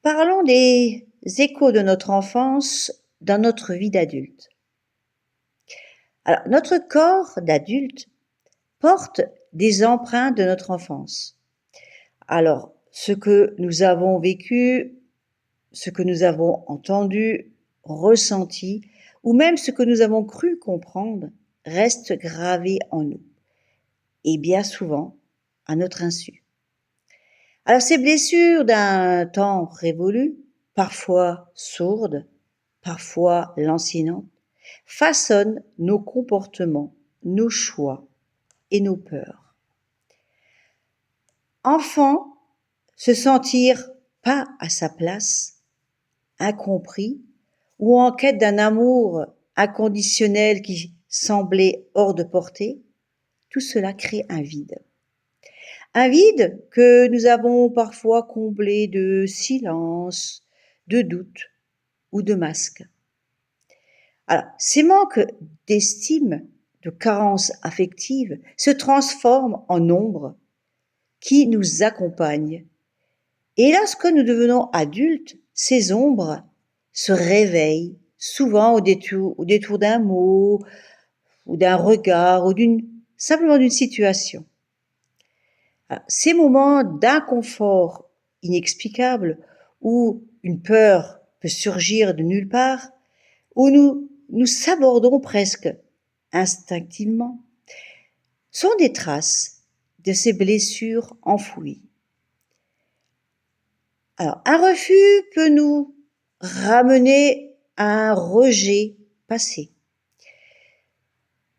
Parlons des échos de notre enfance dans notre vie d'adulte. Alors, notre corps d'adulte porte des empreintes de notre enfance. Alors, ce que nous avons vécu, ce que nous avons entendu, ressenti, ou même ce que nous avons cru comprendre, reste gravé en nous, et bien souvent à notre insu. Alors, ces blessures d'un temps révolu, parfois sourdes, parfois lancinantes, façonnent nos comportements, nos choix et nos peurs. Enfant, se sentir pas à sa place, incompris, ou en quête d'un amour inconditionnel qui semblait hors de portée, tout cela crée un vide. Un vide que nous avons parfois comblé de silence, de doute ou de masques. Alors, ces manques d'estime, de carence affective se transforment en ombre qui nous accompagnent. Et lorsque nous devenons adultes, ces ombres se réveillent souvent au détour d'un mot, ou d'un regard, ou simplement d'une situation. Alors, ces moments d'inconfort inexplicable, où une peur peut surgir de nulle part, où nous sabordons presque instinctivement, sont des traces de ces blessures enfouies. Alors, un refus peut nous ramener à un rejet passé.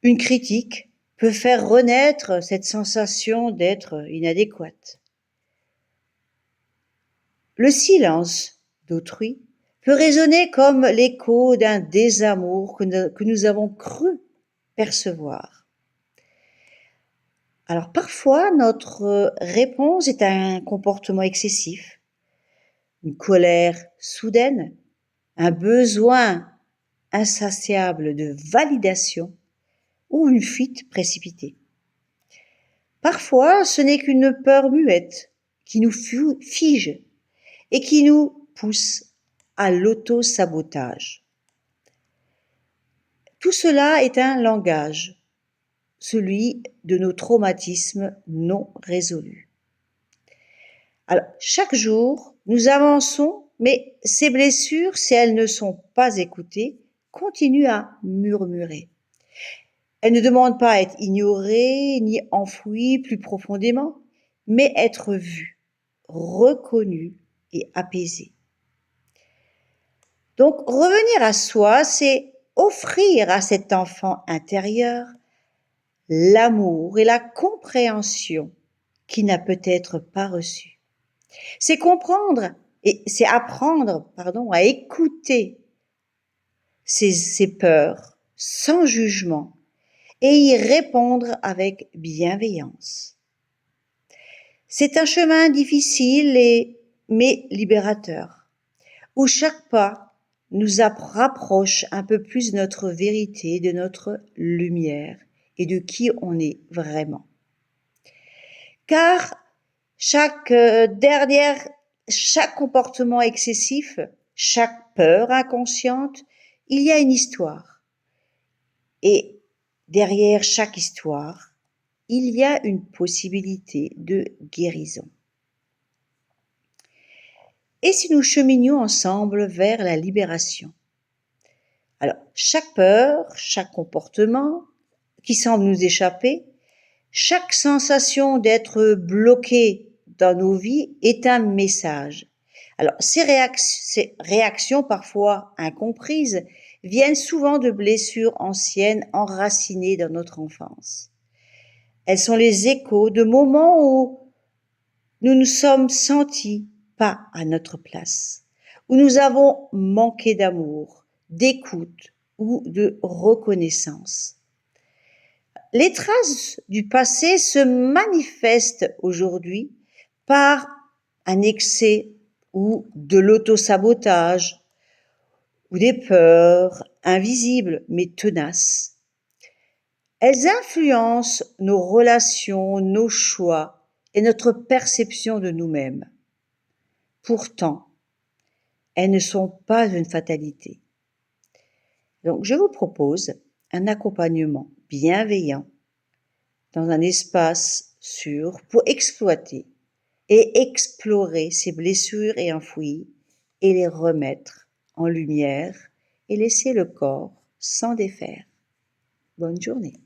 Une critique peut faire renaître cette sensation d'être inadéquate. Le silence d'autrui peut résonner comme l'écho d'un désamour que nous avons cru percevoir. Alors parfois, notre réponse est un comportement excessif, une colère soudaine, un besoin insatiable de validation ou une fuite précipitée. Parfois, ce n'est qu'une peur muette qui nous fige et qui nous pousse à l'auto-sabotage. Tout cela est un langage, celui de nos traumatismes non résolus. Alors, chaque jour, nous avançons, mais ces blessures, si elles ne sont pas écoutées, continuent à murmurer. Elles ne demandent pas à être ignorées ni enfouies plus profondément, mais être vues, reconnues et apaisées. Donc, revenir à soi, c'est offrir à cet enfant intérieur l'amour et la compréhension qu'il n'a peut-être pas reçu. C'est comprendre et c'est apprendre, à écouter ses peurs sans jugement et y répondre avec bienveillance. C'est un chemin difficile mais libérateur, où chaque pas nous rapproche un peu plus de notre vérité, de notre lumière et de qui on est vraiment. Car chaque comportement excessif, chaque peur inconsciente, il y a une histoire. Et derrière chaque histoire, il y a une possibilité de guérison. Et si nous cheminions ensemble vers la libération? Alors, chaque peur, chaque comportement qui semble nous échapper, chaque sensation d'être bloqué dans nos vies est un message. Alors, ces réactions parfois incomprises viennent souvent de blessures anciennes enracinées dans notre enfance. Elles sont les échos de moments où nous nous sommes sentis pas à notre place, où nous avons manqué d'amour, d'écoute ou de reconnaissance. Les traces du passé se manifestent aujourd'hui par un excès ou de l'auto-sabotage ou des peurs invisibles mais tenaces. Elles influencent nos relations, nos choix et notre perception de nous-mêmes. Pourtant, elles ne sont pas une fatalité. Donc je vous propose un accompagnement bienveillant dans un espace sûr pour exploiter et explorer ces blessures et enfouies et les remettre en lumière et laisser le corps s'en défaire. Bonne journée.